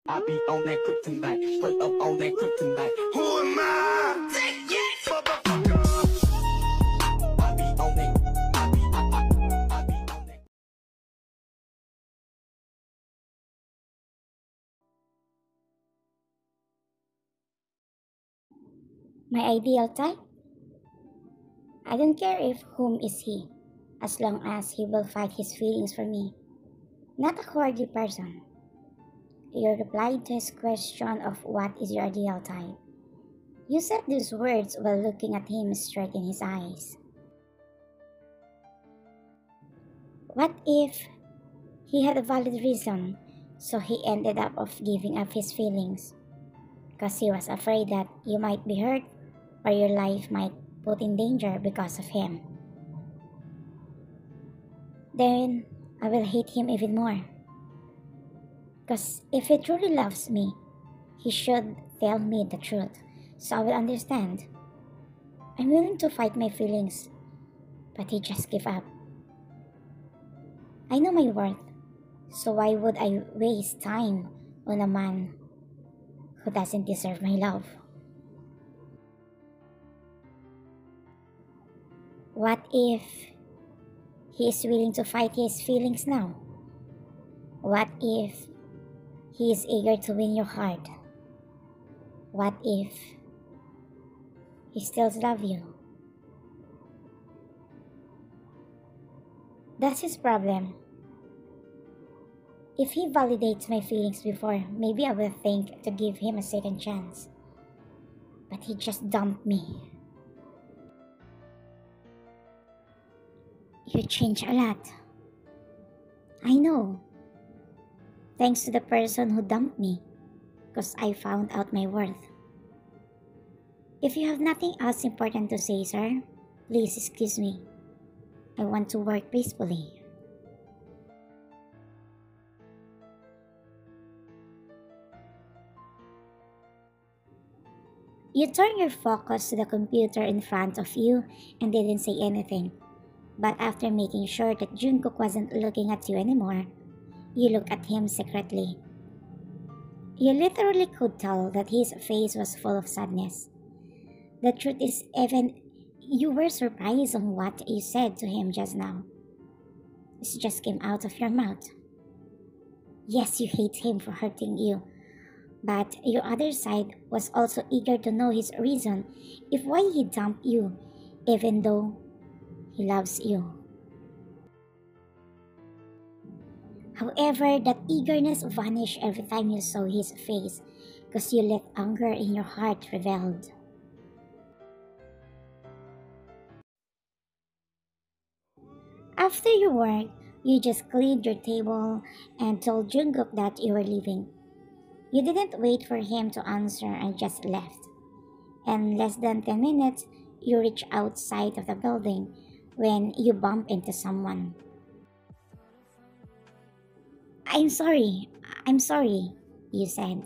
I be on that kryptonite, straight up on that kryptonite. Who am I? Motherfucker. I be on that. I be on that. My ideal type? I don't care if whom is he, as long as he will fight his feelings for me. Not a cowardly person. You replied to his question of what is your ideal type. You said these words while looking at him straight in his eyes. What if he had a valid reason, so he ended up of giving up his feelings? Because he was afraid that you might be hurt or your life might put in danger because of him. Then I will hate him even more. Because if he truly loves me, he should tell me the truth, so I will understand. I'm willing to fight my feelings, but he just gave up. I know my worth, so why would I waste time on a man who doesn't deserve my love? What if he is willing to fight his feelings now? What if he is eager to win your heart? What if he still loves you? That's his problem. If he validates my feelings before, maybe I will think to give him a second chance. But he just dumped me. You change a lot. I know. Thanks to the person who dumped me, because I found out my worth. If you have nothing else important to say, sir, please excuse me. I want to work peacefully. You turned your focus to the computer in front of you and didn't say anything. But after making sure that Jungkook wasn't looking at you anymore, you looked at him secretly. You literally could tell that his face was full of sadness. The truth is, even you were surprised on what you said to him just now. It just came out of your mouth. Yes, you hate him for hurting you, but your other side was also eager to know his reason if why he dumped you, even though he loves you. However, that eagerness vanished every time you saw his face because you let anger in your heart rebelled. After your work, you just cleaned your table and told Jungkook that you were leaving. You didn't wait for him to answer and just left. In less than 10 minutes, you reached outside of the building when you bump into someone. I'm sorry, you said.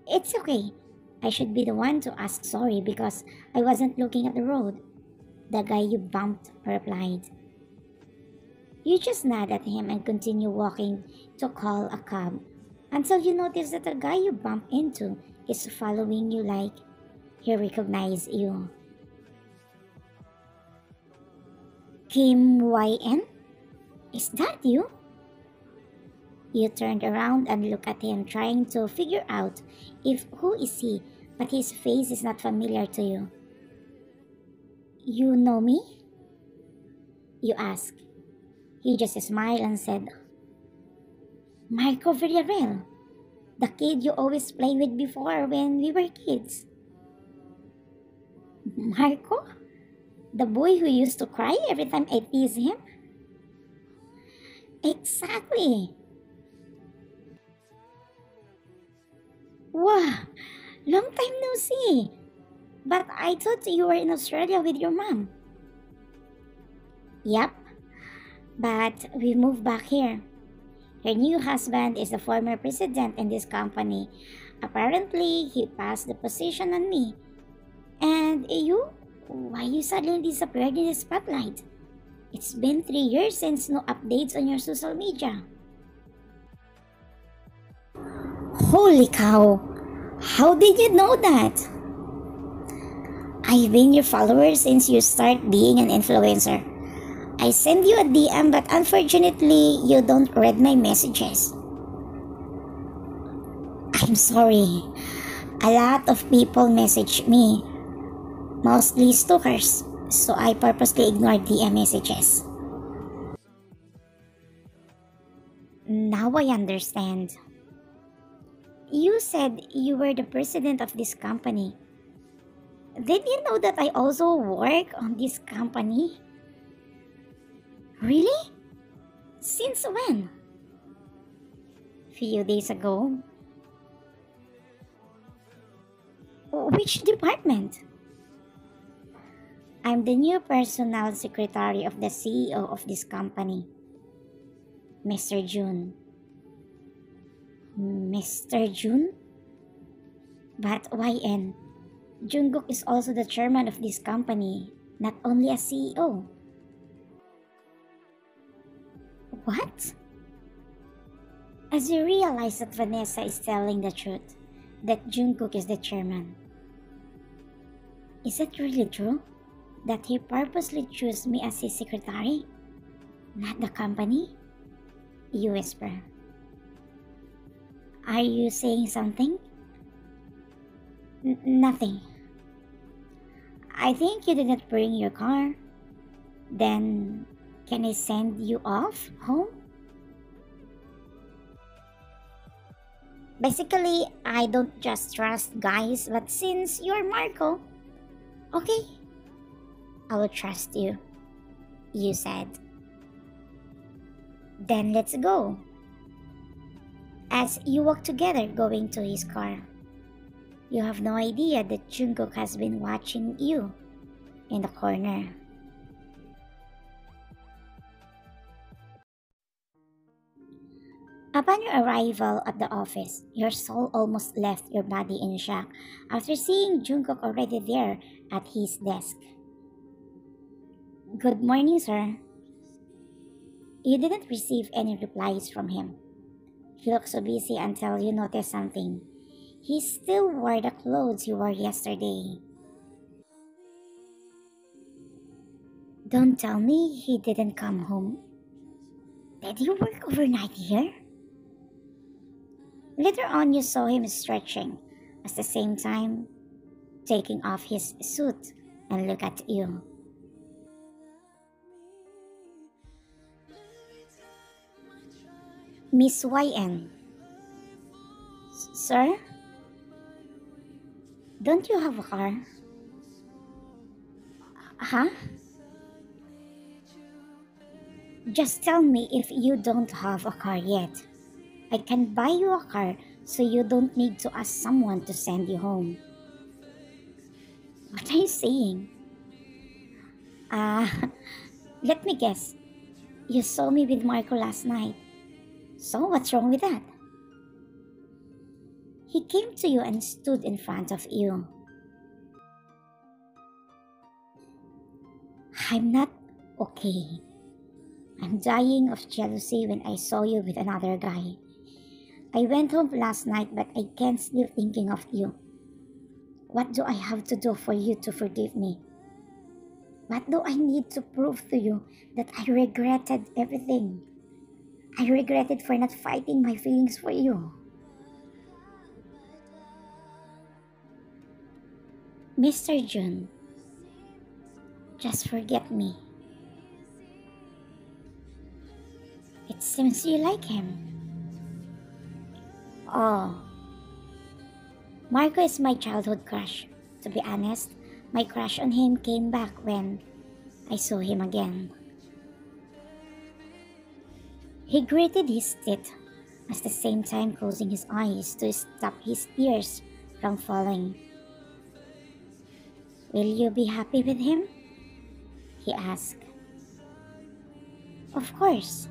It's okay. I should be the one to ask sorry because I wasn't looking at the road. The guy you bumped replied. You just nod at him and continue walking to call a cab until you notice that the guy you bumped into is following you like he recognized you. Kim YN? Is that you? You turned around and looked at him trying to figure out if who is he, but his face is not familiar to you. You know me? You asked. He just smiled and said, Marco Villarreal, the kid you always played with before when we were kids. Marco? The boy who used to cry every time I tease him? Exactly. Wow, long time no see. But I thought you were in Australia with your mom. Yep, but we moved back here. Her new husband is the former president in this company. Apparently, he passed the position on me. And you? Why you suddenly disappeared in the spotlight? It's been 3 years since no updates on your social media. Holy cow! How did you know that? I've been your follower since you start being an influencer. I send you a DM but unfortunately you don't read my messages. I'm sorry. A lot of people message me, mostly stalkers, so I purposely ignored DM messages. Now I understand. You said you were the president of this company. Did you know that I also work on this company? Really? Since when? Few days ago. Which department? I'm the new personal secretary of the CEO of this company, Mr. June. Mr. June? But why N? Jungkook is also the chairman of this company, not only a CEO. What? As you realize that Vanessa is telling the truth, that Jungkook is the chairman. Is it really true that he purposely chose me as his secretary, not the company? You whisper. Are you saying something? Nothing. I think you didn't bring your car. Then, can I send you off home? Basically, I don't just trust guys, but since you're Marco, okay, I will trust you, you said. Then let's go. As you walk together going to his car, you have no idea that Jungkook has been watching you in the corner. Upon your arrival at the office, your soul almost left your body in shock after seeing Jungkook already there at his desk. Good morning, sir. You didn't receive any replies from him. He looked so busy until you noticed something. He still wore the clothes he wore yesterday. Don't tell me he didn't come home. Did he work overnight here? Later on, you saw him stretching, at the same time taking off his suit and look at you. Miss YN. Sir? Don't you have a car? Huh? Just tell me if you don't have a car yet. I can buy you a car so you don't need to ask someone to send you home. What are you saying? Let me guess. You saw me with Marco last night. So what's wrong with that? He came to you and stood in front of you. I'm not okay. I'm dying of jealousy when I saw you with another guy. I went home last night but I can't sleep thinking of you. What do I have to do for you to forgive me? What do I need to prove to you that I regretted everything? I regretted for not fighting my feelings for you. Mr. Jun, just forget me. It seems you like him. Oh, Marco is my childhood crush. To be honest, my crush on him came back when I saw him again. He gritted his teeth, at the same time closing his eyes to stop his tears from falling. Will you be happy with him? He asked. Of course.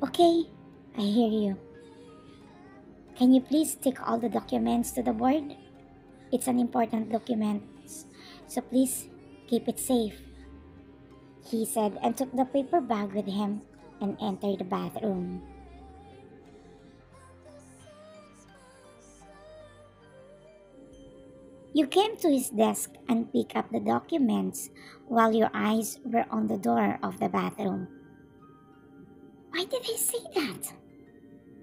Okay, I hear you. Can you please take all the documents to the board? It's an important document, so please keep it safe, he said and took the paper bag with him and entered the bathroom. You came to his desk and picked up the documents while your eyes were on the door of the bathroom. Why did I say that?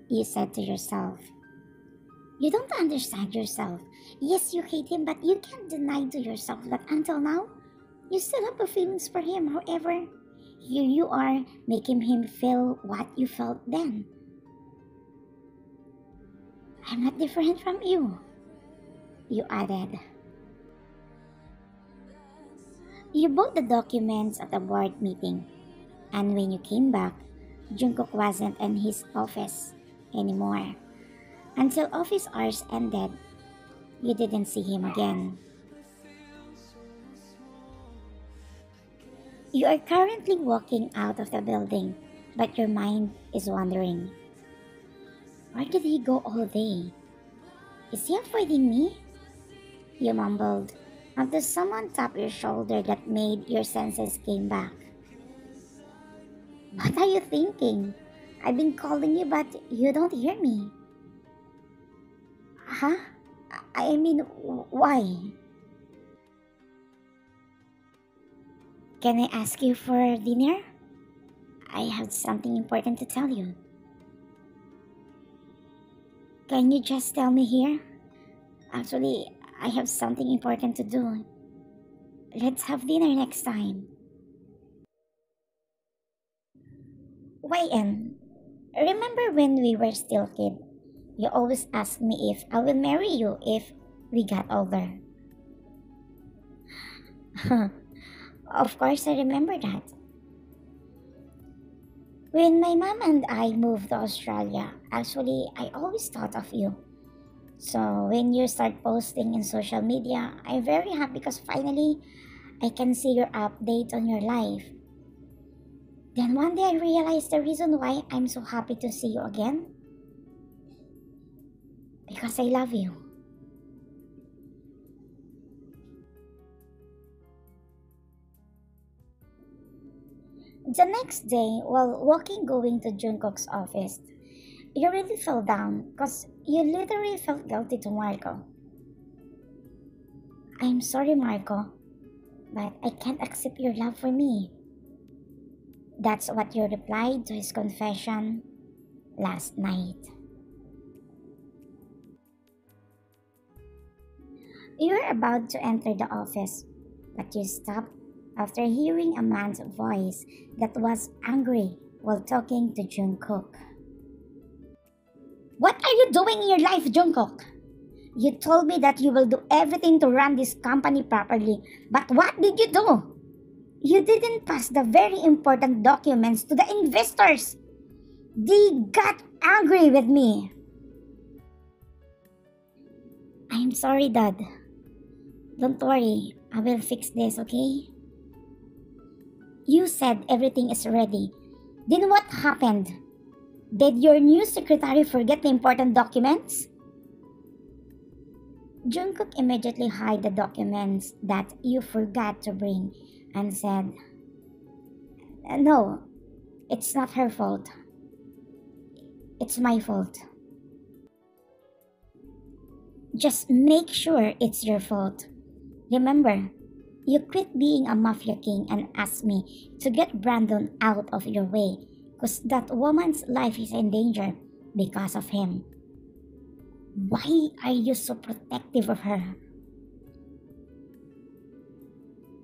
You said to yourself. You don't understand yourself. Yes, you hate him, but you can't deny to yourself that until now, you still have the feelings for him. However, here you are making him feel what you felt then. I'm not different from you, you added. You bought the documents at a board meeting, and when you came back, Jungkook wasn't in his office anymore. Until office hours ended, you didn't see him again. You are currently walking out of the building, but your mind is wandering. Where did he go all day? Is he avoiding me? You mumbled after someone tapped your shoulder that made your senses came back. What are you thinking? I've been calling you, but you don't hear me. Huh? I mean, why? Can I ask you for dinner? I have something important to tell you. Can you just tell me here? Actually, I have something important to do. Let's have dinner next time. YN, remember when we were still kids? You always asked me if I will marry you if we got older. Of course, I remember that. When my mom and I moved to Australia, actually, I always thought of you. So when you start posting in social media, I'm very happy because finally I can see your update on your life. Then one day I realized the reason why I'm so happy to see you again. Because I love you. The next day, while walking going to Jungkook's office, you really fell down because you literally felt guilty to Marco. I'm sorry, Marco, but I can't accept your love for me. That's what you replied to his confession last night. You were about to enter the office, but you stopped after hearing a man's voice that was angry while talking to Jungkook. What are you doing in your life, Jungkook? You told me that you will do everything to run this company properly, but what did you do? You didn't pass the very important documents to the investors. They got angry with me. I'm sorry, Dad. Don't worry, I will fix this, okay? You said everything is ready. Then what happened? Did your new secretary forget the important documents? Jungkook immediately hid the documents that you forgot to bring and said, No, it's not her fault. It's my fault. Just make sure it's your fault. Remember, you quit being a mafia king and asked me to get Brandon out of your way because that woman's life is in danger because of him. Why are you so protective of her?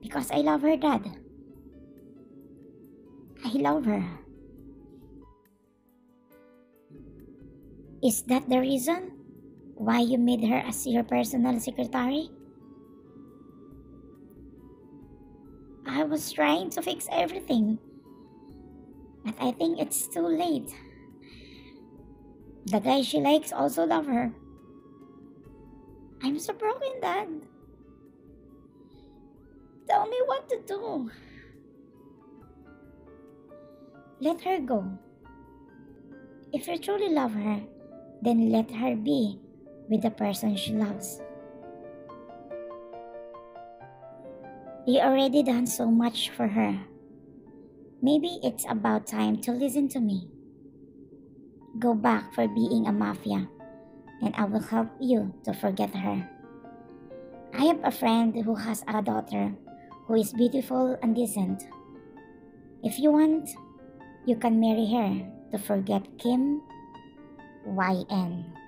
Because I love her, Dad. I love her. Is that the reason why you made her as your personal secretary? I was trying to fix everything, but I think it's too late. The guy she likes also love her. I'm so broken, Dad. Tell me what to do. Let her go. If you truly love her, then let her be with the person she loves. You already done so much for her. Maybe it's about time to listen to me. Go back for being a mafia, and I will help you to forget her. I have a friend who has a daughter who is beautiful and decent. If you want, you can marry her to forget Kim YN.